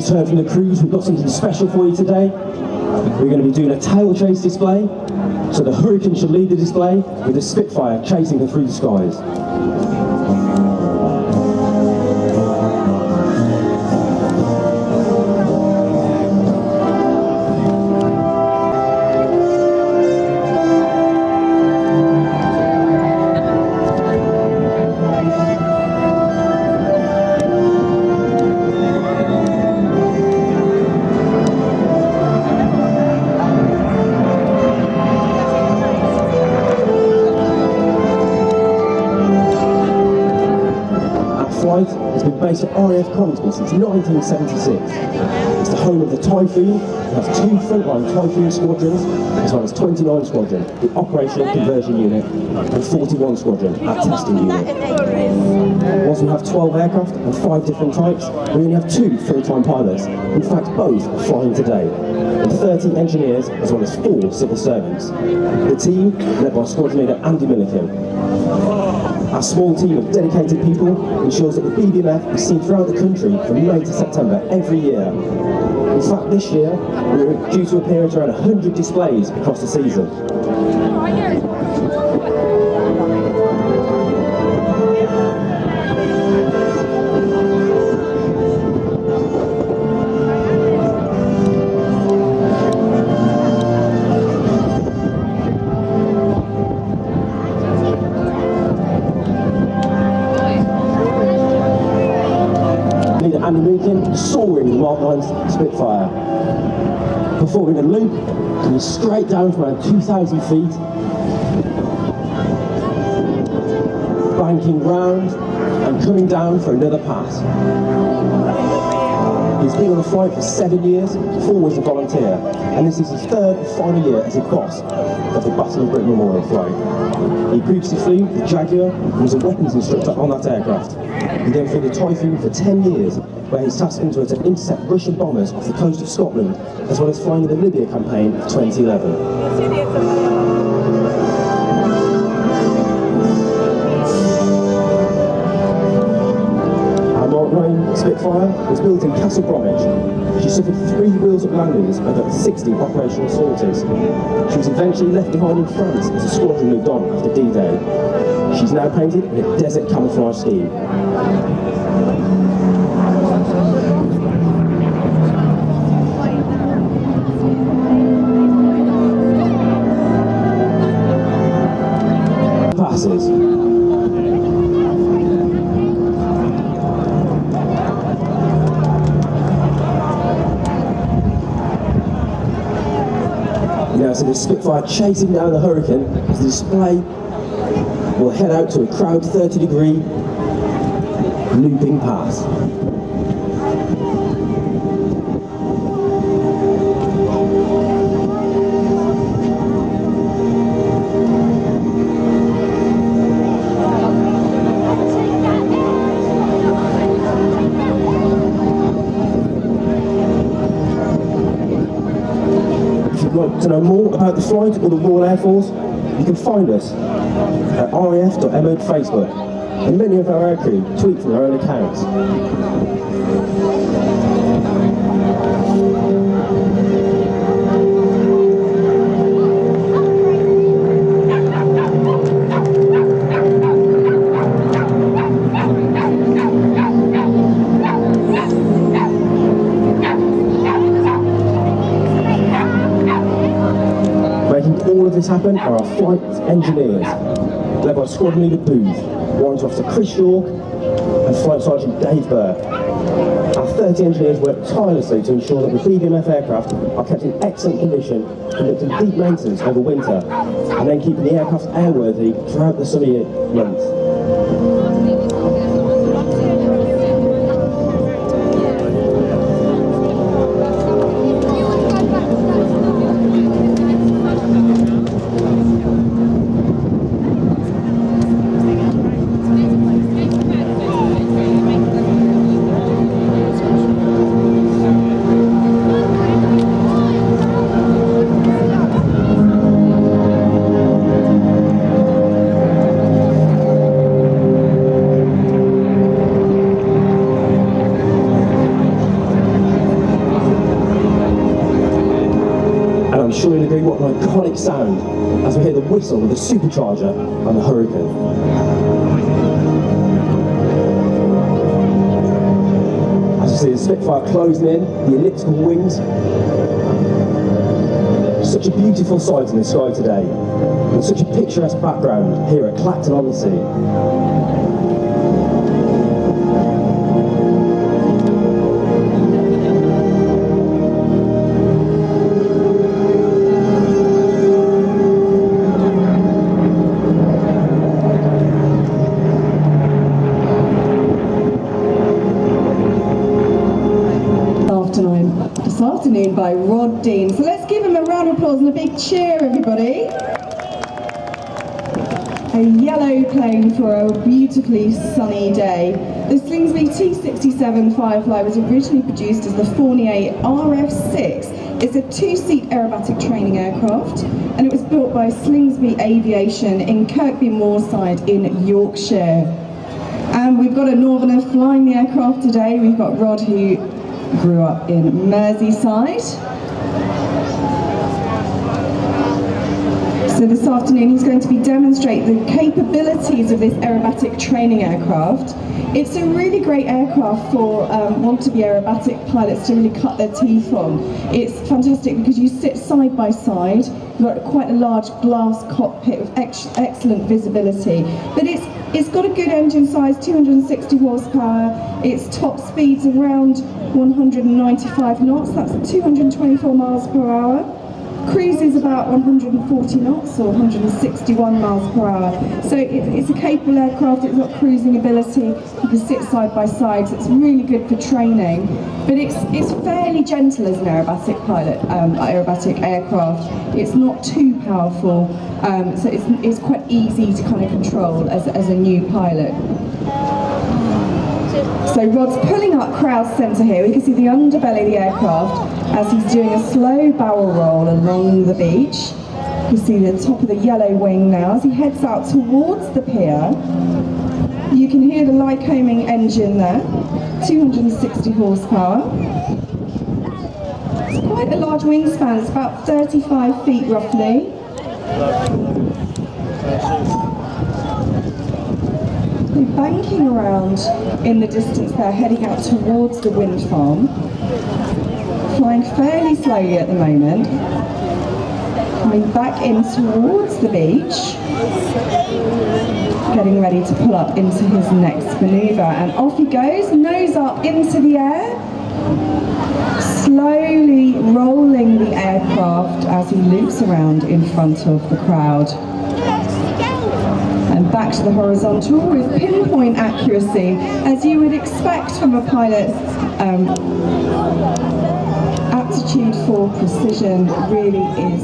just heard from the crews, we've got something special for you today. We're going to be doing a tail chase display. So the Hurricane should lead the display with the Spitfire chasing her through the skies. It's been based at RAF Coniston since 1976. It's the home of the Typhoon. It has 2 frontline Typhoon squadrons, as well as 29 Squadron, the Operational Conversion Unit, and 41 Squadron, our Testing Unit. Whilst we have 12 aircraft and 5 different types, we only have 2 full-time pilots. In fact, both are flying today, and 30 engineers, as well as 4 civil servants. The team, led by Squadron Leader Andy Milliken. Our small team of dedicated people ensures that the BBMF is seen throughout the country from May to September every year. In fact, this year, we're due to appear at around 100 displays across the season. Andy Milliken soaring with Mark 9 Spitfire, performing a loop, coming straight down from around 2,000 feet, banking round and coming down for another pass. He's been on the flight for 7 years, 4 as a volunteer, and this is his 3rd and final year as a boss of the Battle of Britain Memorial flight. He previously flew the Jaguar and was a weapons instructor on that aircraft. He then flew the Typhoon for 10 years, where his task to intercept Russian bombers off the coast of Scotland, as well as flying in the Libya campaign of 2011. Our Mark 9 Spitfire was built in Castle Bromwich. She suffered 3 wheels-up landings over 60 operational sorties. She was eventually left behind in France as the squadron moved on after D-Day. She's now painted in a desert camouflage scheme. Passes. Now, so the Spitfire chasing down the Hurricane as the display will head out to a crowd 30-degree looping pass. If you'd like to know more about the flight or the Royal Air Force, you can find us at raf.mo Facebook, and many of our aircrew tweet from their own accounts. Making all of this happen are our flight engineers, led by Squadron Leader Booth, Warrant Officer Chris York, and Flight Sergeant Dave Burke. Our 30 engineers work tirelessly to ensure that the BBMF aircraft are kept in excellent condition, conducting deep maintenance over winter, and then keeping the aircraft airworthy throughout the summer months. I'm sure you'll agree, what an iconic sound as we hear the whistle of the supercharger and the Hurricane. As you see the Spitfire closing in, the elliptical wings. Such a beautiful sight in the sky today, and such a picturesque background here at Clacton on the Sea. This afternoon by Rod Dean. So let's give him a round of applause and a big cheer, everybody. A yellow plane for a beautifully sunny day. The Slingsby T67 Firefly was originally produced as the Fournier RF6. It's a two-seat aerobatic training aircraft, and it was built by Slingsby Aviation in Kirkby Moorside in Yorkshire. And we've got a Northerner flying the aircraft today. We've got Rod, who grew up in Merseyside. So this afternoon he's going to be demonstrating the capabilities of this aerobatic training aircraft. It's a really great aircraft for want-to-be aerobatic pilots to really cut their teeth on. It's fantastic because you sit side by side. You've got quite a large glass cockpit with excellent visibility. But it's got a good engine size, 260 horsepower. Its top speed's around 195 knots, that's 224 miles per hour. Cruise is about 140 knots or 161 miles per hour. So it's a capable aircraft, it's got cruising ability, you can sit side by side, so it's really good for training. But it's fairly gentle as an aerobatic pilot, aerobatic aircraft. It's not too powerful, so it's quite easy to kind of control as a new pilot. So Rod's pulling up crowd centre here. We can see the underbelly of the aircraft as he's doing a slow barrel roll along the beach. You can see the top of the yellow wing now as he heads out towards the pier. You can hear the Lycoming engine there, 260 horsepower. It's quite a large wingspan, it's about 35 feet roughly. Banking around in the distance there, heading out towards the wind farm. Flying fairly slowly at the moment. Coming back in towards the beach. Getting ready to pull up into his next manoeuvre. And off he goes, nose up into the air. Slowly rolling the aircraft as he loops around in front of the crowd. And back to the horizontal with pinpoint accuracy, as you would expect from a pilot. Aptitude for precision really is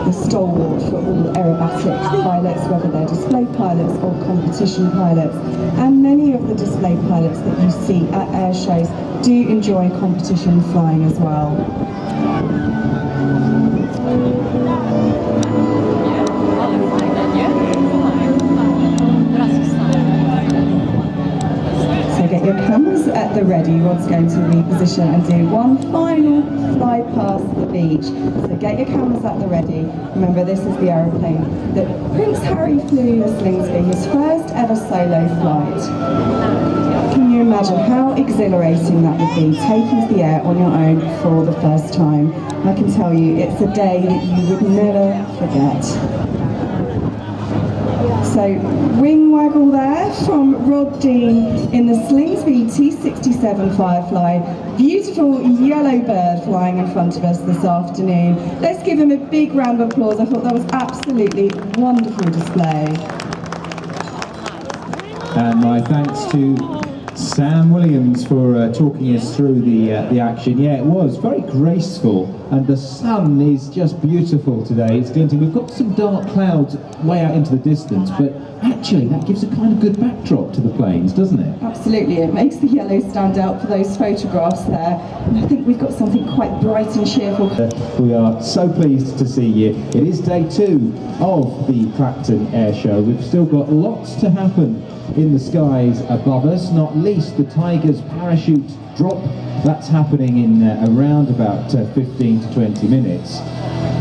the stalwart for all aerobatic pilots, whether they're display pilots or competition pilots. And many of the display pilots that you see at air shows do enjoy competition flying as well. Get your cameras at the ready. Rod's going to reposition and do one final fly past the beach. So get your cameras at the ready. Remember, this is the aeroplane that Prince Harry flew as Slingsby, his first ever solo flight. Can you imagine how exhilarating that would be, taking to the air on your own for the first time? I can tell you, it's a day that you would never forget. So, wing waggle there from Rod Dean in the Slingsby T67 Firefly. Beautiful yellow bird flying in front of us this afternoon. Let's give him a big round of applause. I thought that was absolutely wonderful display. And my thanks to Sam Williams for talking us through the action. Yeah, it was very graceful, and the sun is just beautiful today. It's glinting. We've got some dark clouds way out into the distance, but actually that gives a kind of good backdrop to the planes, doesn't it? Absolutely, it makes the yellow stand out for those photographs there. And I think we've got something quite bright and cheerful. We are so pleased to see you. It is day 2 of the Clacton Air Show. We've still got lots to happen in the skies above us, not least the Tiger's parachute drop. That's happening in around about 15 to 20 minutes.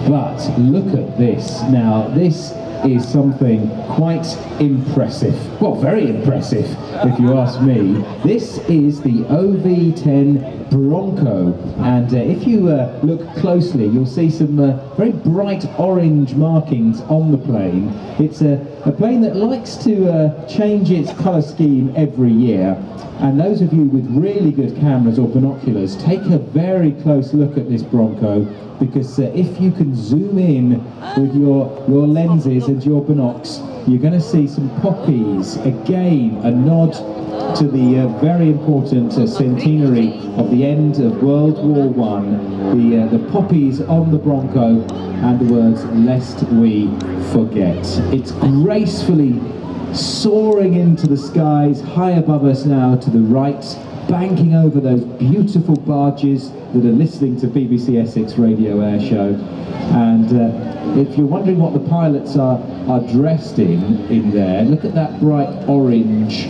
But look at this. Now, this is something quite impressive. Well, very impressive, if you ask me. This is the OV-10 Bronco, and if you look closely, you'll see some very bright orange markings on the plane. It's a plane that likes to change its colour scheme every year. And those of you with really good cameras or binoculars, take a very close look at this Bronco, because if you can zoom in with your lenses and your binocs, you're going to see some poppies. Again, a nod to the very important centenary of the end of World War I. The poppies on the Bronco and the words, "Lest we forget." It's gracefully soaring into the skies, high above us now to the right, banking over those beautiful barges that are listening to BBC Essex Radio Air Show. And if you're wondering what the pilots are dressed in there, look at that bright orange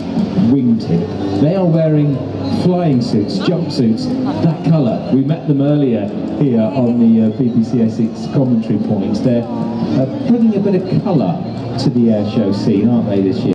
wingtip. They are wearing flying suits, jumpsuits, that colour. We met them earlier here on the BBC Essex commentary point. They're bringing a bit of colour to the air show scene, aren't they, this year?